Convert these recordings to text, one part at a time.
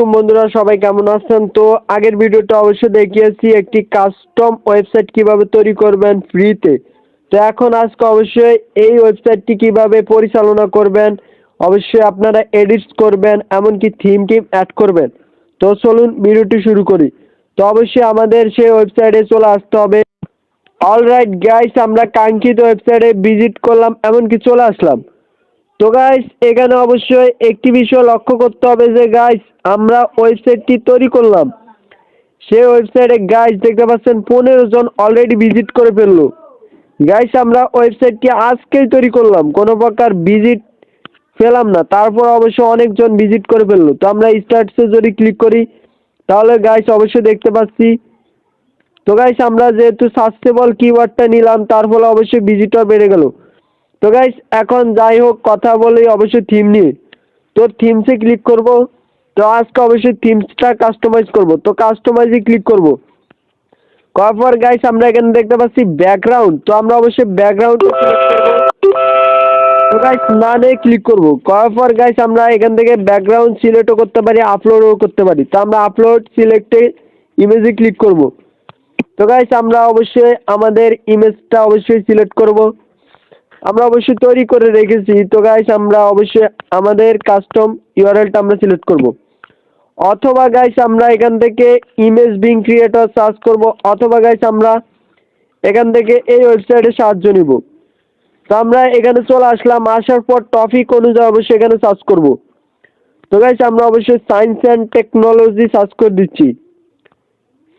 আলাইকুম বন্ধুরা, সবাই কেমন আছেন? তো আগের ভিডিওটা অবশ্যই দেখিয়েছি একটি কাস্টম ওয়েবসাইট কিভাবে তৈরি করবেন ফ্রিতে। তো এখন আজকে অবশ্যই এই ওয়েবসাইটটি কিভাবে পরিচালনা করবেন, অবশ্যই আপনারা এডিট করবেন, এমনকি থিম অ্যাড করবেন। তো চলুন ভিডিওটি শুরু করি। তো অবশ্যই আমাদের সেই ওয়েবসাইটে চলে আসতে হবে। অলরাইট গাইস, আমরা কাঙ্ক্ষিত ওয়েবসাইটে ভিজিট করলাম, এমনকি চলে আসলাম। তো গাইস, এখানে অবশ্যই একটি বিষয় লক্ষ্য করতে হবে যে গাইস, আমরা ওয়েবসাইটটি তৈরি করলাম, সেই ওয়েবসাইটে গাইস দেখতে পাচ্ছেন 15 জন অলরেডি ভিজিট করে ফেললো। গাইস, আমরা ওয়েবসাইটটি আজকেই তৈরি করলাম, কোনো প্রকার ভিজিট পেলাম না, তারপর অবশ্যই অনেকজন ভিজিট করে ফেললো। তো আমরা স্টার্টসে যদি ক্লিক করি তাহলে গাইস অবশ্যই দেখতে পাচ্ছি। তো গাইস, আমরা যেহেতু সার্চেবল কিওয়ার্ডটা নিলাম, তার ফলে অবশ্যই ভিজিটর বেড়ে গেল। তো গাইস, এখন যাই হোক, কথা বলি অবশ্যই থিম নিয়ে। তো থিমসে ক্লিক করব। তো আজকে অবশ্যই থিমসটা কাস্টমাইজ করব। তো কাস্টমাইজে ক্লিক করব। করার পর গাইস, আমরা এখানে দেখতে পাচ্ছি ব্যাকগ্রাউন্ড। তো আমরা অবশ্যই ব্যাকগ্রাউন্ড তো গাইস নানে ক্লিক করব। করার পর গাইস, আমরা এখান থেকে ব্যাকগ্রাউন্ড সিলেক্টও করতে পারি, আপলোডও করতে পারি। তো আমরা আপলোড সিলেক্টে ইমেজে ক্লিক করব। তো গাইস, আমরা অবশ্যই আমাদের ইমেজটা অবশ্যই সিলেক্ট করব। আমরা অবশ্যই তৈরি করে রেখেছি। তো গাইস, আমরা অবশ্যই আমাদের কাস্টম ইউআরএলটা আমরা সিলেক্ট করব, অথবা গাইস আমরা এখান থেকে ইমেজ বিং ক্রিয়েটর সার্চ করব, অথবা গাইস আমরা এখান থেকে এই ওয়েবসাইটে সাহায্য নিব। তো আমরা এখানে চলে আসলাম, আসার পর টপিক অনুযায়ী অবশ্যই এখানে সার্চ করব। তো গাইস, আমরা অবশ্যই সায়েন্স অ্যান্ড টেকনোলজি সার্চ করে দিচ্ছি,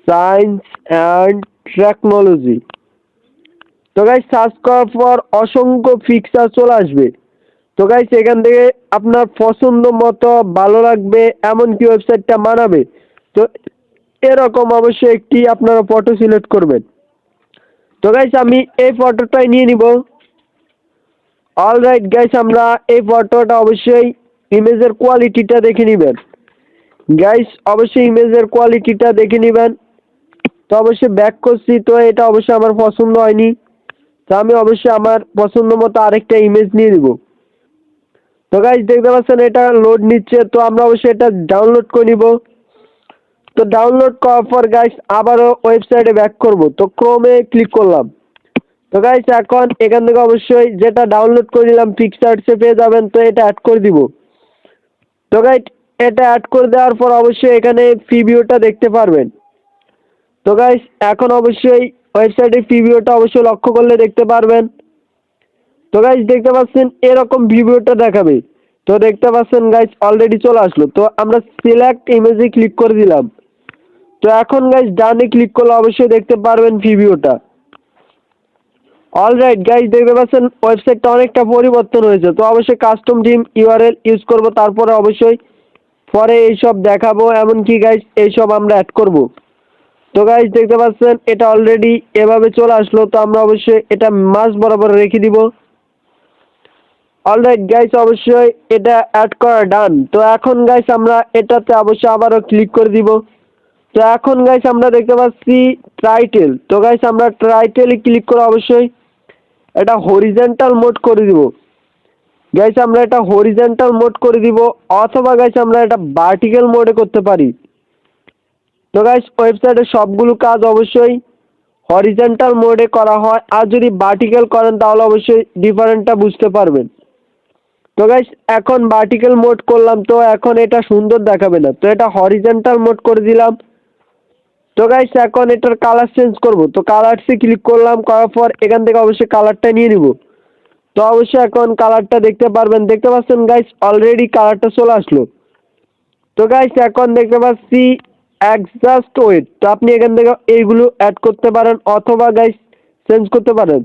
সায়েন্স অ্যান্ড টেকনোলজি। তো গাইস, সার্চ করার পর অসংখ্য পিকচার চলে আসবে। তো গাইস, এখান থেকে আপনার পছন্দ মতো ভালো লাগবে এমনকি ওয়েবসাইটটা মানাবে। তো এরকম অবশ্যই একটি আপনারা ফটো সিলেক্ট করবেন। তো গাইস, আমি এই ফটোটাই নিয়ে নিব। অলরাইট গাইস, আমরা এই ফটোটা অবশ্যই ইমেজের কোয়ালিটিটা দেখে নেবেন। গাইস, অবশ্যই ইমেজের কোয়ালিটিটা দেখে নেবেন। তো অবশ্যই ব্যাক করছি, তো এটা অবশ্যই আমার পছন্দ হয়নি। তো আমি অবশ্যই আমার পছন্দ মতো আরেকটা ইমেজ নিয়ে নিব। তো গাইস, দেখতে পাচ্ছেন এটা লোড নিচ্ছে। তো আমরা অবশ্যই এটা ডাউনলোড করে নিব। তো ডাউনলোড করার পর গাইস আবারও ওয়েবসাইটে ব্যাক করব। তো ক্রোমে ক্লিক করলাম। তো গাইস, এখন এখান থেকে অবশ্যই যেটা ডাউনলোড করে নিলাম পিকচার্সে পেয়ে যাবেন। তো এটা অ্যাড করে দিব। তো গাইস, এটা অ্যাড করে দেওয়ার পর অবশ্যই এখানে প্রিভিউটা দেখতে পারবেন। তো গাইস, এখন অবশ্যই ওয়েবসাইটের প্রিভিউটা অবশ্যই লক্ষ্য করলে দেখতে পারবেন। তো গাইস, দেখতে পাচ্ছেন এরকম ভিডিওটা দেখাবে। তো দেখতে পাচ্ছেন গাইস অলরেডি চলে আসলো। তো আমরা সিলেক্ট ইমেজে ক্লিক করে দিলাম। তো এখন গাইস ডানে ক্লিক করলে অবশ্যই দেখতে পারবেন ভিডিওটা। অলরাইট গাইস, দেখতে পাচ্ছেন ওয়েবসাইটটা অনেকটা পরিবর্তন হয়েছে। তো অবশ্যই কাস্টম থিম ইউআরএল ইউজ করব, তারপরে অবশ্যই পরে এইসব দেখাবো, এমনকি গাইস এইসব আমরা অ্যাড করব। তো গাইস, দেখতে পাচ্ছেন এটা অলরেডি এভাবে চলে আসলো। তো আমরা অবশ্যই এটা মাঝ বরাবর রেখে দিব। অলরাইট গাইস, অবশ্যই এটা অ্যাড করা ডান। তো এখন গাইস আমরা এটাতে অবশ্যই আবারও ক্লিক করে দিব। তো এখন গাইস আমরা দেখতে পাচ্ছি টাইটেল। তো গাইস, আমরা টাইটেলে ক্লিক করে অবশ্যই এটা হরিজন্টাল মোড করে দিব। গাইস, আমরা এটা হরিজন্টাল মোড করে দিব, অথবা গাইস আমরা এটা ভার্টিক্যাল মোডে করতে পারি। তো গাইস, ওয়েবসাইটের সবগুলো কাজ অবশ্যই হরিজন্টাল মোডে করা হয়, আর যদি ভার্টিক্যাল করেন তাহলে অবশ্যই ডিফারেন্টটা বুঝতে পারবেন। তো গাইস, এখন ভার্টিক্যাল মোড করলাম, তো এখন এটা সুন্দর দেখাবে না, তো এটা হরিজন্টাল মোড করে দিলাম। তো গাইস, এখন এটার কালার চেঞ্জ করব। তো কালারসে ক্লিক করলাম, করার পর এখান থেকে অবশ্যই কালারটা নিয়ে নিব। তো অবশ্যই এখন কালারটা দেখতে পারবেন। দেখতে পাচ্ছেন গাইস অলরেডি কালারটা চলে আসলো। তো গাইস, এখন দেখতে পাচ্ছি অ্যাডজাস্ট ওয়েট। তো আপনি এখান থেকে এইগুলো অ্যাড করতে পারেন, অথবা গাইস চেঞ্জ করতে পারেন।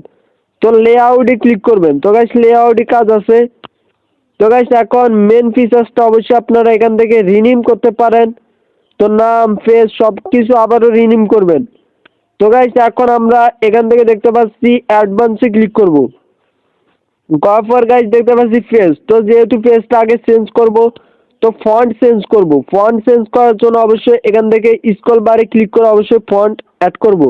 তো লেআউটে ক্লিক করবেন। তো গাইস, লেআউটে কাজ আছে। তো গাইস, এখন মেন ফিচার্সটা অবশ্যই আপনারা এখান থেকে রিনিম করতে পারেন। তো নাম, ফেস সব কিছু আবারও রিনিম করবেন। তো গাইস, এখন আমরা এখান থেকে দেখতে পাচ্ছি অ্যাডভান্সে ক্লিক করব। করার পর গাইস দেখতে পাচ্ছি ফেস। তো যেহেতু ফেসটা আগে চেঞ্জ করব, তো ফন্ট চেঞ্জ করব। ফন্ট চেঞ্জ করার জন্য অবশ্যই এখান থেকে স্ক্রল বারে ক্লিক করে অবশ্যই ফন্ট অ্যাড করব।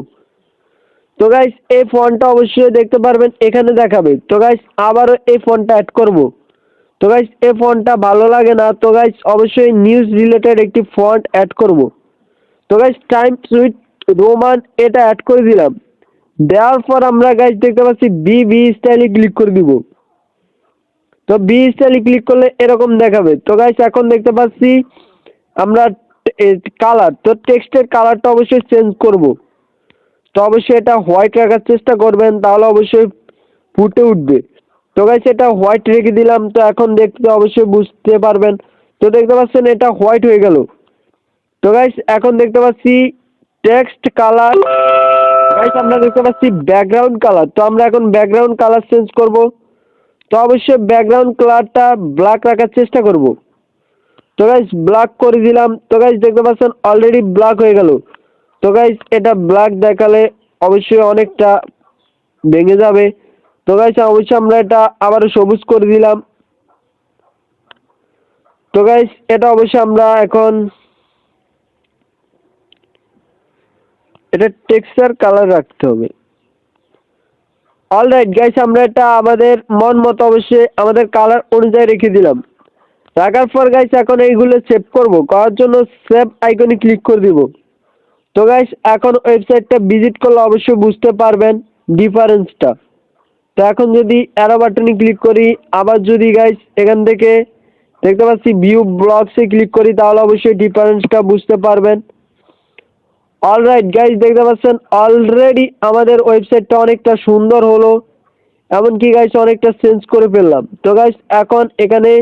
তো গাইস, এই ফন্টটা অবশ্যই দেখতে পারবেন এখানে দেখাবে। তো গাইস, আবারও এই ফন্টটা অ্যাড করব। তো গাইস এই ফন্টটা ভালো লাগে না, তো গাইস অবশ্যই নিউজ রিলেটেড একটি ফন্ট অ্যাড করব। তো গাইস টাইমস উইথ রোমান এটা অ্যাড করে দিলাম। দেওয়ার পর আমরা গাইস দেখতে পাচ্ছি বি স্টাইলে ক্লিক করে দিব। তো বি স্টাইলে ক্লিক করলে এরকম দেখাবে। তো গাইস এখন দেখতে পাচ্ছি আমরা কালার, তো টেক্সটের কালারটা অবশ্যই চেঞ্জ করব। তো অবশ্যই এটা হোয়াইট রাখার চেষ্টা করবেন, তাহলে অবশ্যই ফুটে উঠবে। তো গাইস এটা হোয়াইট রেখে দিলাম। তো এখন দেখতে অবশ্যই বুঝতে পারবেন। তো দেখতে পাচ্ছেন এটা হোয়াইট হয়ে গেল। তো গাইস এখন দেখতে পাচ্ছি টেক্সট কালার, গাইস আমরা দেখতে পাচ্ছি ব্যাকগ্রাউন্ড কালার। তো আমরা এখন ব্যাকগ্রাউন্ড কালার চেঞ্জ করব। তো অবশ্যই ব্যাকগ্রাউন্ড কালারটা ব্ল্যাক রাখার চেষ্টা করব। তো গাইস ব্ল্যাক করে দিলাম। তো গাইস দেখতে পাচ্ছেন অলরেডি ব্ল্যাক হয়ে গেল। তো গাইস এটা ব্ল্যাক দেখালে অবশ্যই অনেকটা ভেঙে যাবে। তো গাইস অবশ্যই আমরা এটা আবারও সবুজ করে দিলাম। তো গাইস এটা অবশ্যই আমরা এখন এটা টেক্সচার কালার রাখতে হবে। অলরাইট গাইস আমরা এটা আমাদের মন মতো অবশ্যই আমাদের কালার অনুযায়ী রেখে দিলাম। রাখার পর গাইস এখন এইগুলো সেভ করব। করার জন্য সেভ আইকনে ক্লিক করে দিব। তো গাইস এখন ওয়েবসাইটটা ভিজিট করলে অবশ্যই বুঝতে পারবেন ডিফারেন্সটা। তো এখন যদি অ্যারো বাটনে ক্লিক করি, আবার যদি গাইস এখান থেকে দেখতে পাচ্ছি ভিউ ব্লগসে ক্লিক করি, তাহলে অবশ্যই ডিফারেন্সটা বুঝতে পারবেন। অলরাইট গাইস দেখতে পাচ্ছেন অলরেডি আমাদের ওয়েবসাইটটা অনেকটা সুন্দর হলো, এমনকি গাইস অনেকটা চেঞ্জ করে ফেললাম। তো গাইস এখন এখানে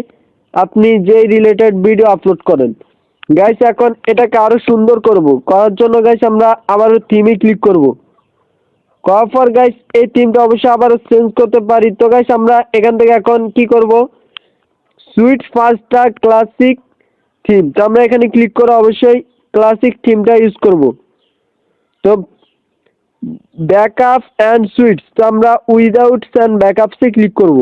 আপনি যেই রিলেটেড ভিডিও আপলোড করেন, গাইস এখন এটাকে আরো সুন্দর করব। করার জন্য গাইস আমরা আবারও থিমে ক্লিক করব। করার পর গাইস এই থিমটা অবশ্যই আবারও চেঞ্জ করতে পারি। তো গাইস আমরা এখান থেকে এখন কি করব, সুইট ফাস্টা ক্লাসিক থিম। তো আমরা এখানে ক্লিক করে অবশ্যই ক্লাসিক থিমটা ইউজ করব। তো ব্যাকআপ অ্যান্ড সুইটস, তো আমরা উইদাউটস অ্যান্ড ব্যাকআপসে ক্লিক করব।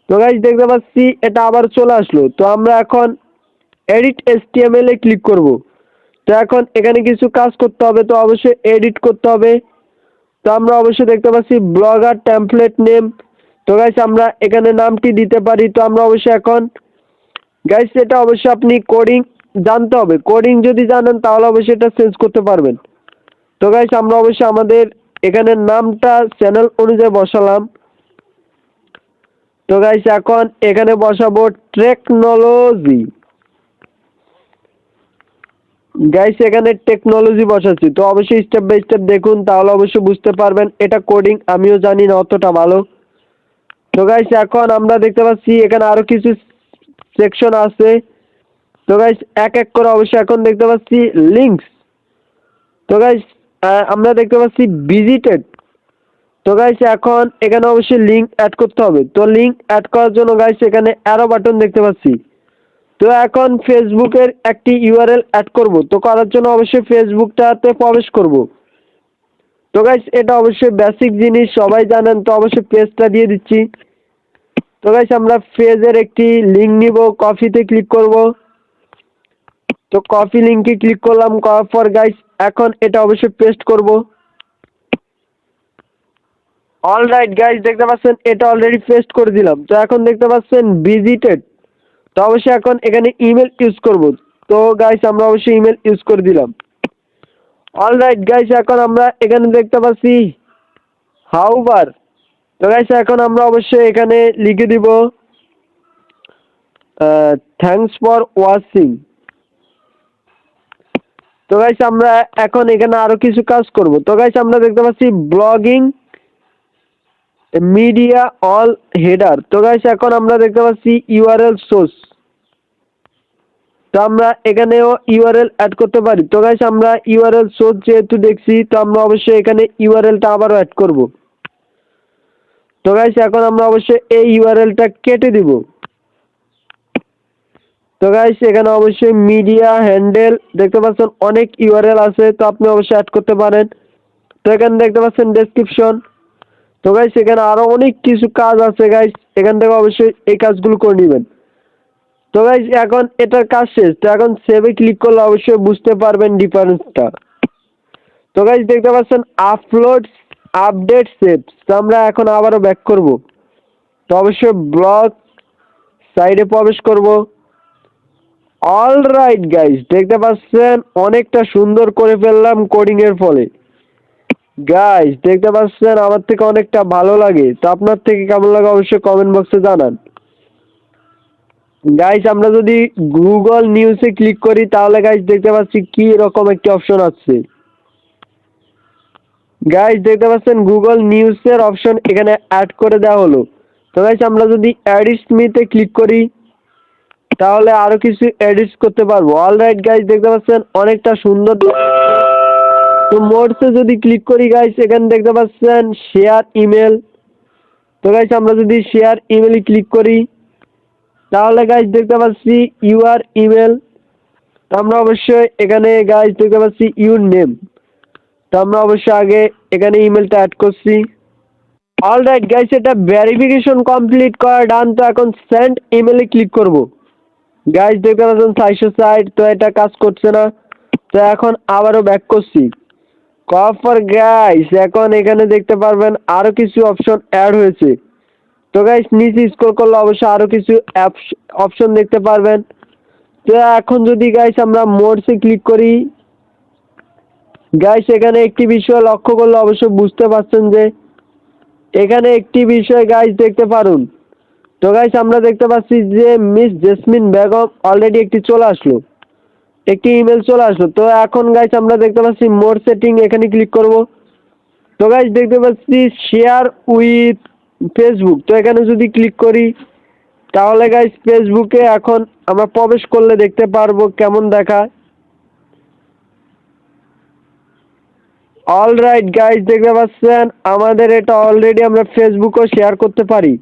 তো গাইস দেখতে পাচ্ছি এটা আবার চলে আসলো। তো আমরা এখন এডিট HTML এ ক্লিক করব। তো এখন এখানে কিছু কাজ করতে হবে, তো অবশ্যই এডিট করতে হবে। তো আমরা অবশ্যই দেখতে পাচ্ছি ব্লগার টেমপ্লেট নেম। তো গাইস আমরা এখানে নামটি দিতে পারি। তো আমরা অবশ্যই এখন গাইস এটা অবশ্যই আপনি কোডিং জানতে হবে। কোডিং যদি জানেন তাহলে অবশ্যই এটা চেঞ্জ করতে পারবেন। তো গাইস আমরা অবশ্যই আমাদের এখানে নামটা চ্যানেল অনুযায়ী বসালাম। তো গাইস এখন এখানে বসাবো টেকনোলজি। গাইস এখানে টেকনোলজি বসাচ্ছি। তো অবশ্যই স্টেপ বাই স্টেপ দেখুন, তাহলে অবশ্যই বুঝতে পারবেন। এটা কোডিং আমিও জানি না অতটা ভালো। তো গাইস এখন আমরা দেখতে পাচ্ছি এখানে আরো কিছু সেকশন আছে। তো গাইস এক এক করে অবশ্যই এখন দেখতে পাচ্ছি লিঙ্কস। তো গাইস আমরা দেখতে পাচ্ছি ভিজিটেড। তো গাইস এখন এখানে অবশ্যই লিঙ্ক অ্যাড করতে হবে। তো লিঙ্ক অ্যাড করার জন্য গাইস এখানে অ্যারো বাটন দেখতে পাচ্ছি। তো এখন ফেসবুকের একটি ইউআরএল অ্যাড করব। তো করার জন্য অবশ্যই ফেসবুকটাতে প্রবেশ করব। তো গাইস এটা অবশ্যই বেসিক জিনিস, সবাই জানেন। তো অবশ্যই পেজটা দিয়ে দিচ্ছি। তো গাইস আমরা পেজের একটি লিঙ্ক নিব, কপিতে ক্লিক করব। তো কপি লিঙ্কে ক্লিক করলাম। করার পর গাইস এখন এটা অবশ্যই পেস্ট করব। অলরাইট গাইস দেখতে পাচ্ছেন এটা অলরেডি পেস্ট করে দিলাম। তো এখন দেখতে পাচ্ছেন ভিজিটেড। তো অবশ্যই এখন এখানে ইমেল ইউজ করব। তো গাইস আমরা অবশ্যই ইমেল ইউজ করে দিলাম। অলরাইট গাইস এখন আমরা এখানে দেখতে পাচ্ছি হাউবার। তো গাইস এখন আমরা অবশ্যই এখানে লিখে দিব থ্যাঙ্কস ফর ওয়াচিং। তো গাইস আমরা এখন এখানে আরো কিছু কাজ করব। তো গাইস আমরা দেখতে পাচ্ছি ব্লগিং মিডিয়া অল হেডার। তো গাইস এখন আমরা দেখতে পাচ্ছি ইউআরএল সোর্স। তো আমরা এখানেও ইউআরএল অ্যাড করতে পারি। তো গাইস আমরা ইউআরএল সোর্স যেহেতু দেখছি, তো আমরা অবশ্যই এখানে ইউআরএলটা আবারও অ্যাড করব। তো গাইস এখন আমরা অবশ্যই এই ইউআরএলটা কেটে দিব। তো গাইস এখানে অবশ্যই মিডিয়া হ্যান্ডেল দেখতে পাচ্ছেন অনেক ইউআরএল আছে, তো আপনি অবশ্যই অ্যাড করতে পারেন। তো এখানে দেখতে পাচ্ছেন ডেসক্রিপশন। তো গাইস এখানে আরো অনেক কিছু কাজ আছে গাইস, এখান থেকে অবশ্যই এই কাজগুলো করে নেবেন। তো গাইস এখন এটার কাজ শেষ। তো এখন সেভে ক্লিক করলে অবশ্যই বুঝতে পারবেন ডিফারেন্সটা। তো গাইস দেখতে পাচ্ছেন আপলোড আপডেট সেভ। তো আমরা এখন আবারও ব্যাক করব। তো অবশ্যই ব্লগ সাইডে প্রবেশ করব। অলরাইট গাইস, দেখতে পাচ্ছেন অনেকটা সুন্দর করে ফেললাম কোডিং এর ফলে। গাইস দেখতে পাচ্ছেন আমার থেকে অনেকটা ভালো লাগে। তো আপনার থেকে কেমন লাগে অবশ্যই কমেন্ট বক্সে জানান। গাইস আমরা যদি গুগল নিউজে ক্লিক করি তাহলে গাইস দেখতে পাচ্ছি কি রকম একটি অপশন আছে। গাইস দেখতে পাচ্ছেন গুগল নিউজের অপশন এখানে অ্যাড করে দেওয়া হলো। তো গাইস আমরা যদি এডিট মিতে ক্লিক করি তাহলে আরো কিছু এডিট করতে পারবো। অলরাইট গাইস দেখতে পাচ্ছেন অনেকটা সুন্দর। তো মোডসে যদি ক্লিক করি গাইস এখানে দেখতে পাচ্ছেন শেয়ার ইমেল। তো গাইস আমরা যদি শেয়ার ইমেলে ক্লিক করি তাহলে গাইস দেখতে পাচ্ছি ইউর ইমেল। তো আমরা অবশ্যই এখানে গাইস দেখতে পাচ্ছি ইউর নেম। তো আমরা অবশ্যই আগে এখানে ইমেলটা অ্যাড করছি। অলরাইট গাইস এটা ভেরিফিকেশন কমপ্লিট করা ডান। তো এখন সেন্ড ইমেলে ক্লিক করব। গাইস দেখতে পাচ্ছেন 460, তো এটা কাজ করছে না। তো এখন আবারও ব্যাক করছি। কফার গাইস এখন এখানে দেখতে পারবেন আরো কিছু অপশন অ্যাড হয়েছে। তো গাইস নিচে স্ক্রল করলে অবশ্যই আরো কিছু অপশন দেখতে পারবেন। তো এখন যদি গাইস আমরা মোডসে ক্লিক করি গাইস এখানে একটি বিষয় লক্ষ্য করলে অবশ্যই বুঝতে পারছেন যে এখানে একটি বিষয় গাইস দেখতে পারুন। তো গাইস আমরা দেখতে পাচ্ছি যে মিস জেসমিন বেগম অলরেডি একটি চলে আসলো, একটি ইমেল চলে আসলো। তো এখন গাইস আমরা দেখতে পাচ্ছি মোর সেটিং, এখানে ক্লিক করব। তো গাইস দেখতে পাচ্ছি শেয়ার উইথ ফেসবুক। তো এখানে যদি ক্লিক করি তাহলে গাইস ফেসবুকে এখন আমরা প্রবেশ করলে দেখতে পারবো কেমন দেখায়। অলরাইট গাইস দেখতে পাচ্ছেন আমাদের এটা অলরেডি আমরা ফেসবুকেও শেয়ার করতে পারি।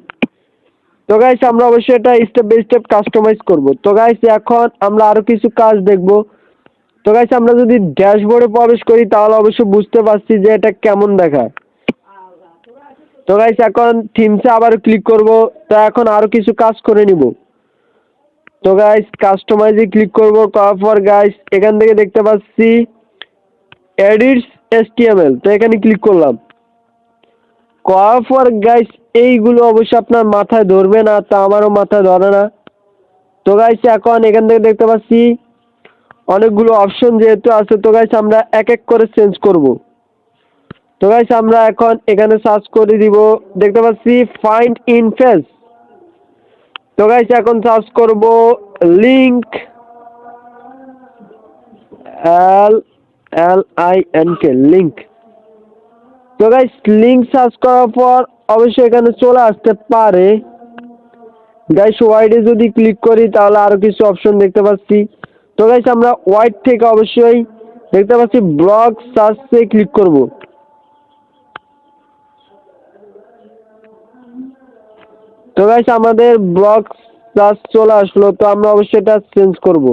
তো গাইস আমরা অবশ্যই এটা স্টেপ বাই স্টেপ কাস্টমাইজ করব। তো গাইস এখন আমরা আরো কিছু কাজ দেখব। তো গাইস আমরা যদি ড্যাশবোর্ডে প্রবেশ করি তাহলে অবশ্যই বুঝতে পারছি যে এটা কেমন দেখায়। তো গাইস এখন থিমসে আবার ক্লিক করব। তো এখন আরো কিছু কাজ করে নিব। তো গাইস কাস্টমাইজে ক্লিক করব, করার পর গাইস এখান থেকে দেখতে পাচ্ছি এডিটস HTML। তো এখানে ক্লিক করলাম। করার পর গাইস এইগুলো অবশ্যই আপনার মাথায় ধরবে না, তা আমারও মাথায় ধরে না। তো গাইস এখন এখান থেকে দেখতে পাচ্ছি অনেকগুলো অপশন যেহেতু আছে, তো গাইস আমরা এক এক করে চেঞ্জ করব। তো গাইস আমরা এখন এখানে সার্চ করে দিব, দেখতে পাচ্ছি ফাইন্ড ইন ফেস। তো গাইস এখন সার্চ করব লিংক, LINK লিংক। তো গাইস লিংক সার্চ করার পর অবশ্যই এখানে চলে আসতে পারে। গাইস ওয়াইডে যদি ক্লিক করি তাহলে আরো কিছু অপশন দেখতে পাচ্ছি। তো গাইস আমরা ওয়াইড থেকে অবশ্যই দেখতে পাচ্ছি ব্লগ সার্চে ক্লিক করব। তো গাইস আমাদের ব্লগ সার্চ চলে আসলো। তো আমরা অবশ্যই এটা চেঞ্জ করব।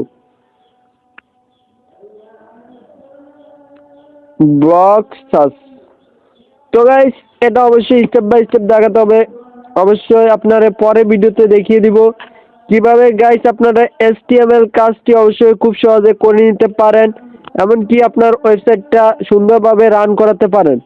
Blog search. তো গাইস এটা অবশ্যই স্টেপ বাই স্টেপ দেখাতে হবে। অবশ্যই আপনারা পরে ভিডিওতে দেখিয়ে দিব কিভাবে গাইস আপনারা HTML কাজটি অবশ্যই খুব সহজে করে নিতে পারেন, এমনকি আপনার ওয়েবসাইটটা সুন্দরভাবে রান করাতে পারেন।